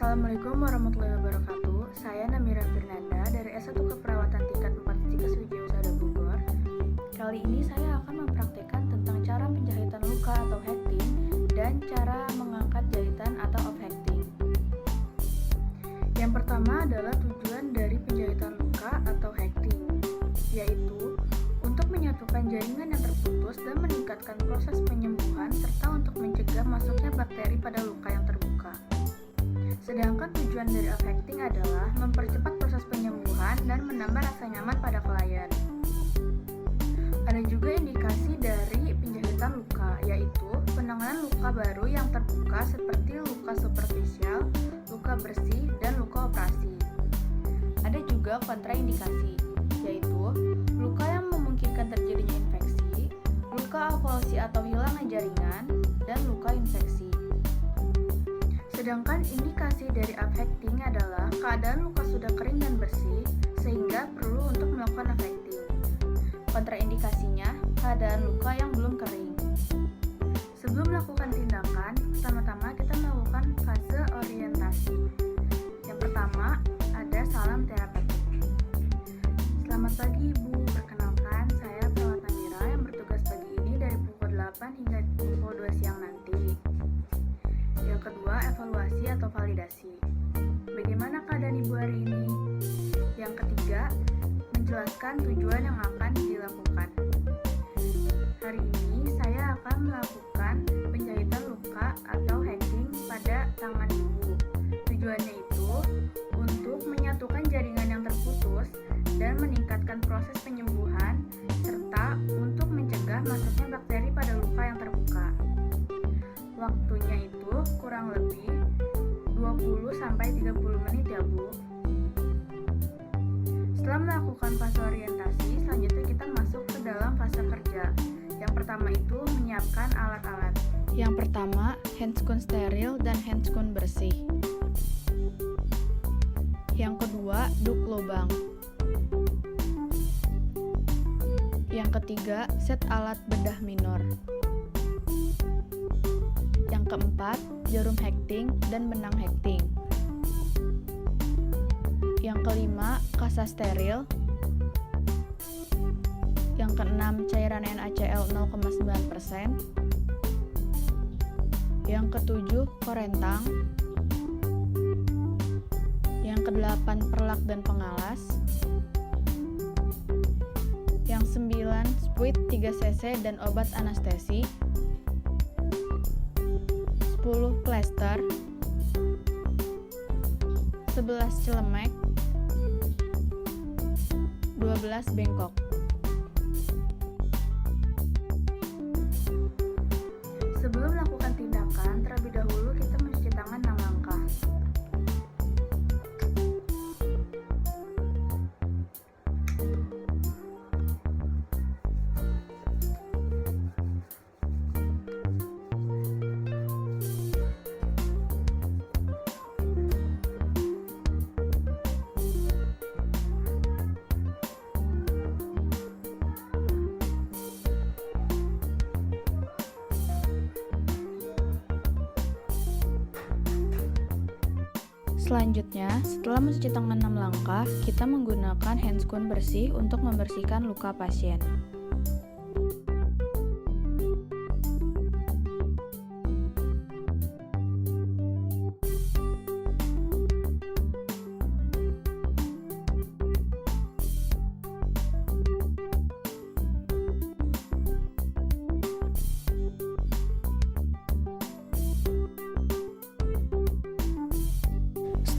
Assalamualaikum warahmatullahi wabarakatuh. Saya Namira Firnanda dari S1 Keperawatan Tingkat 4 Stikes Widyawasada Bogor. Kali ini saya akan mempraktikkan tentang cara penjahitan luka atau hecting dan cara mengangkat jahitan atau off-hecting. Yang pertama adalah tujuan dari penjahitan luka atau hecting, yaitu untuk menyatukan jaringan yang terputus dan meningkatkan proses penyembuhan serta untuk mencegah masuknya bakteri pada luka yang terbuka. Sedangkan tujuan dari off-hecting adalah mempercepat proses penyembuhan dan menambah rasa nyaman pada klien. Ada juga indikasi dari penjahitan luka, yaitu penanganan luka baru yang terbuka seperti luka superficial, luka bersih, dan luka operasi. Ada juga kontraindikasi, yaitu luka yang memungkinkan terjadinya infeksi, luka avulsi atau hilangnya jaringan, dan luka infeksi. Sedangkan indikasi dari off-hecting adalah keadaan luka sudah kering dan bersih sehingga perlu untuk melakukan off-hecting. Kontraindikasinya, keadaan luka yang belum kering. Sebelum melakukan tindakan, pertama-tama kita melakukan fase orientasi. Yang pertama, ada salam terapeutik. Selamat pagi Ibu, perkenalkan saya perawat Namira yang bertugas pagi ini dari pukul 8 hingga pukul 2 siang nanti. Yang kedua, evaluasi atau validasi. Bagaimana keadaan Ibu hari ini? Yang ketiga, menjelaskan tujuan yang akan dilakukan. Hari ini saya akan melakukan penjahitan luka atau hacking pada tangan Ibu. Tujuannya itu untuk menyatukan jaringan yang terputus dan meningkatkan proses penyembuhan serta untuk mencegah masuknya bakteri pada luka yang terbuka. Waktunya itu kurang lebih 20-30 menit ya Bu. Setelah melakukan fase orientasi, selanjutnya kita masuk ke dalam fase kerja. Yang pertama itu menyiapkan alat-alat. Yang pertama, handscoon steril dan handscoon bersih. Yang kedua, duk lubang. Yang ketiga, set alat bedah minor. Yang keempat, jarum hecting dan benang hecting. Yang kelima, kasa steril. Yang keenam, cairan NaCl 0,9%. Yang ketujuh, korentang. Yang kedelapan, perlak dan pengalas. Yang sembilan, spuit 3 cc dan obat anestesi. 10 plester, 11 celemek, 12 bengkok. Sebelum melakukan tindakan, terlebih dahulu kita mencuci tangan 6 langkah. Selanjutnya, setelah mencuci tangan 6 langkah, kita menggunakan handscoon bersih untuk membersihkan luka pasien.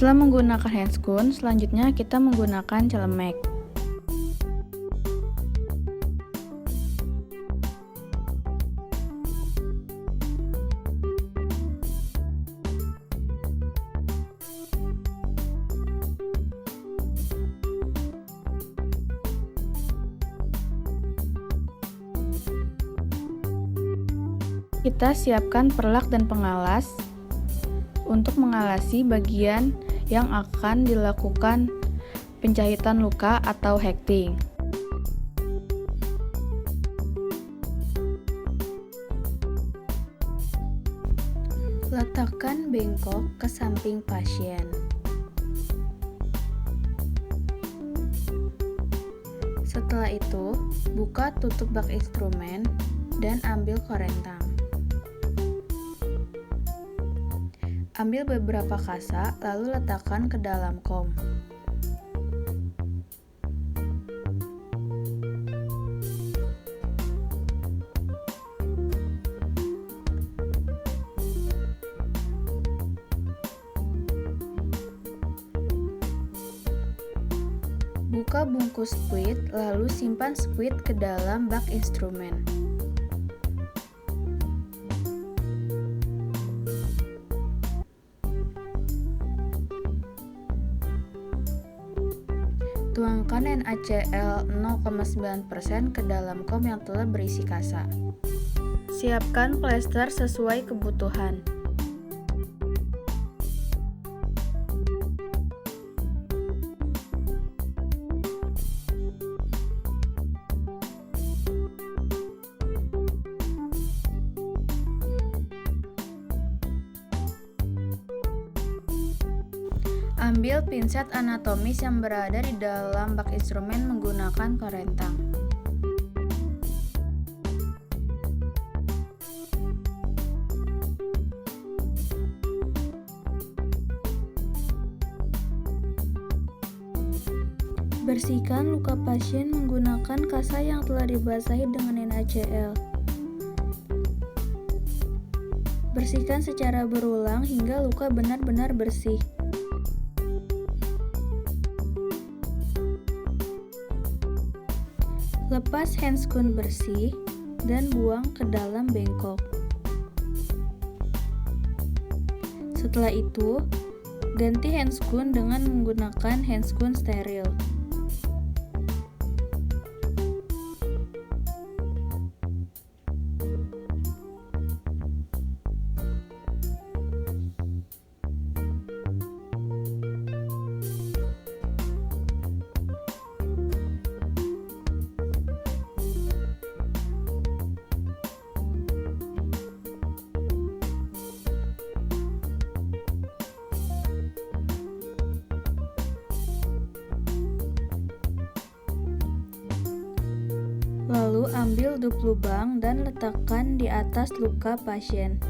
Setelah menggunakan handscoon, selanjutnya kita menggunakan celemek. Kita siapkan perlak dan pengalas untuk mengalasi bagian yang akan dilakukan penjahitan luka atau hecting. Letakkan bengkok ke samping pasien. Setelah itu, buka tutup bak instrumen dan ambil korentang. Ambil beberapa kasa, lalu letakkan ke dalam kom. Buka bungkus spuit, lalu simpan spuit ke dalam bak instrumen. Tuangkan NaCl 0,9% ke dalam kom yang telah berisi kasa. Siapkan plester sesuai kebutuhan. Ambil pinset anatomis yang berada di dalam bak instrumen menggunakan korentang. Bersihkan luka pasien menggunakan kasa yang telah dibasahi dengan NaCl. Bersihkan secara berulang hingga luka benar-benar bersih. Lepas handscoon bersih dan buang ke dalam bengkok. Setelah itu, ganti handscoon dengan menggunakan handscoon steril. Lalu ambil dup lubang dan letakkan di atas luka pasien.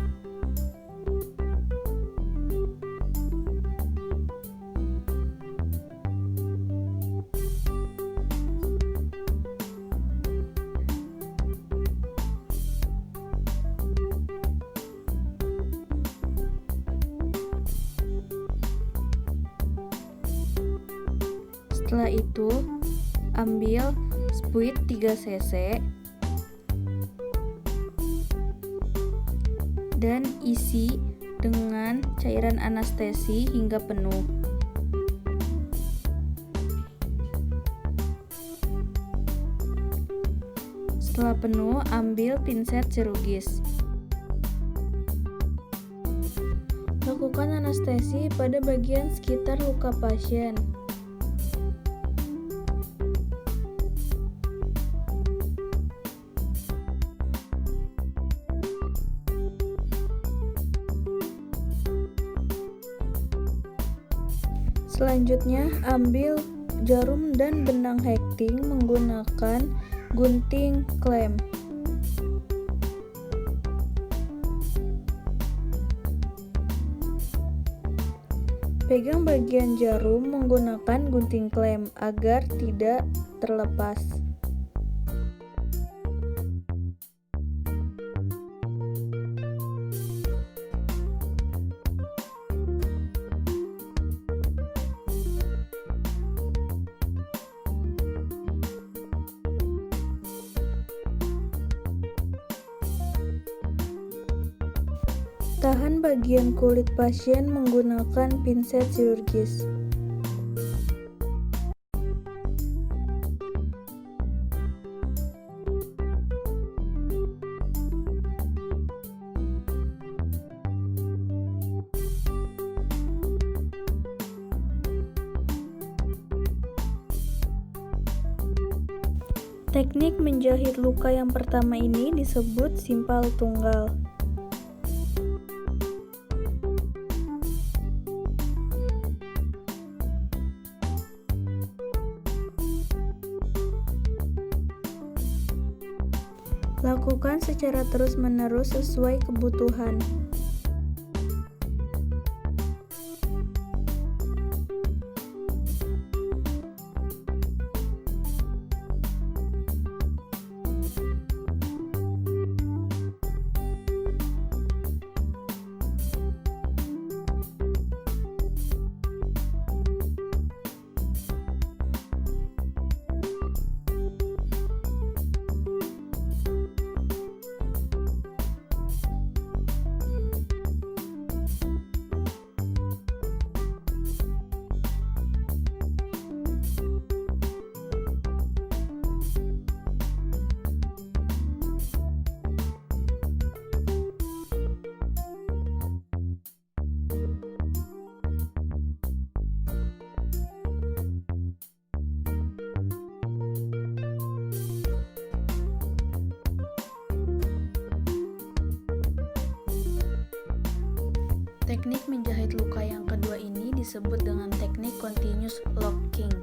Setelah itu, ambil spuit 3 cc dan isi dengan cairan anestesi hingga penuh. Setelah penuh, ambil pinset chirurgis. Lakukan anestesi pada bagian sekitar luka pasien. Selanjutnya, ambil jarum dan benang hekting menggunakan gunting klem. Pegang bagian jarum menggunakan gunting klem agar tidak terlepas. Tahan bagian kulit pasien menggunakan pinset chirurgis. Teknik menjahit luka yang pertama ini disebut simpal tunggal. Lakukan secara terus-menerus sesuai kebutuhan. Teknik menjahit luka yang kedua ini disebut dengan teknik continuous locking.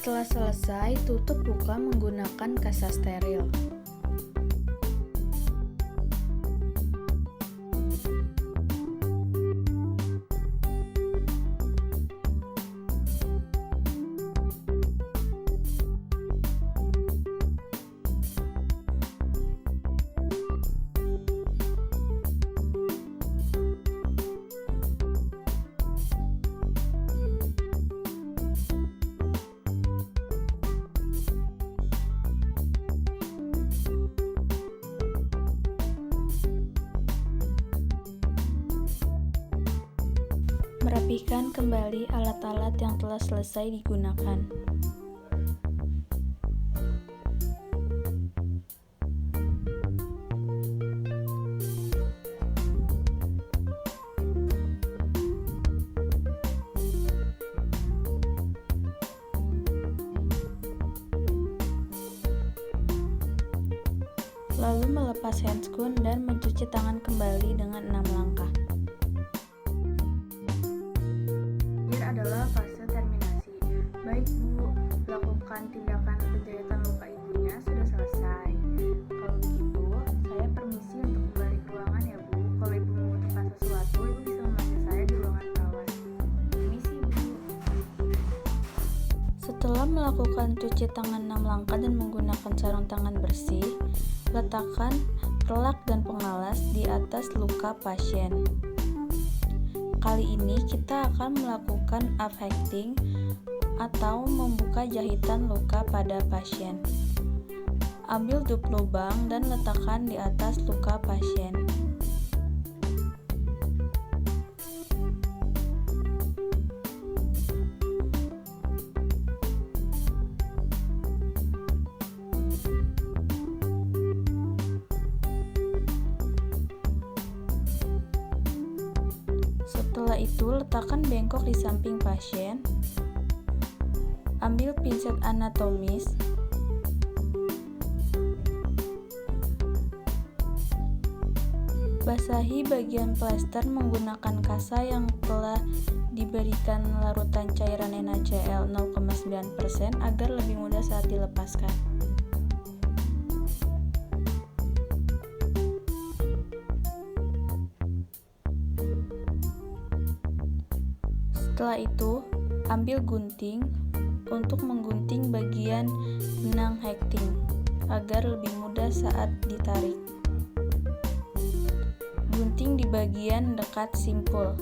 Setelah selesai, tutup luka menggunakan kasa steril. Merapikan kembali alat-alat yang telah selesai digunakan. Lalu melepas handscoon dan mencuci tangan kembali dengan 6 langkah. Adalah fase terminasi. Baik Bu, lakukan tindakan penjahitan luka ibunya sudah selesai. Kalau begitu, saya permisi untuk kembali ke ruangan ya Bu. Kalau Ibu membutuhkan sesuatu, Ibu bisa memanggil saya di ruangan perawat. Permisi Bu. Setelah melakukan cuci tangan 6 langkah dan menggunakan sarung tangan bersih, letakkan perlak dan pengalas di atas luka pasien. Kali ini kita akan melakukan affecting atau membuka jahitan luka pada pasien. Ambil dup lubang dan letakkan di atas luka pasien. Setelah itu, letakkan bengkok di samping pasien. Ambil pinset anatomis. Basahi bagian plester menggunakan kasa yang telah diberikan larutan cairan NaCl 0,9% agar lebih mudah saat dilepaskan. Setelah itu, ambil gunting untuk menggunting bagian benang hekting agar lebih mudah saat ditarik. Gunting di bagian dekat simpul.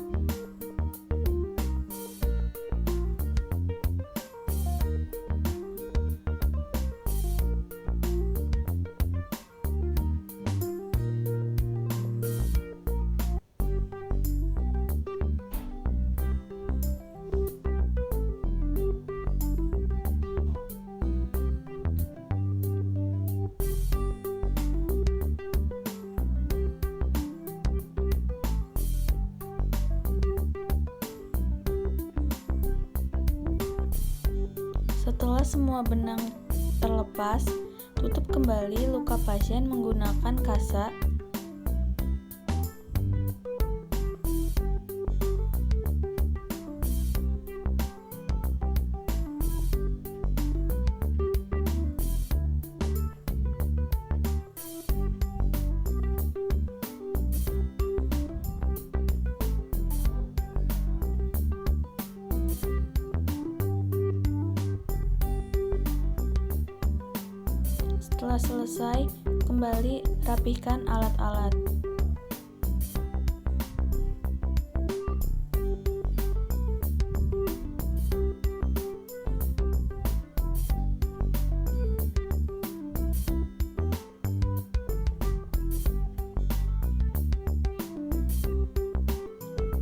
Setelah semua benang terlepas, tutup kembali luka pasien menggunakan kasa. Setelah selesai, kembali rapihkan alat-alat.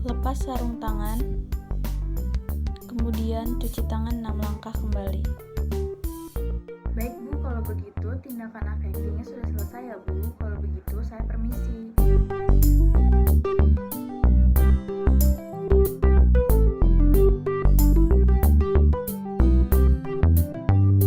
Lepas sarung tangan, kemudian cuci tangan 6 langkah kembali.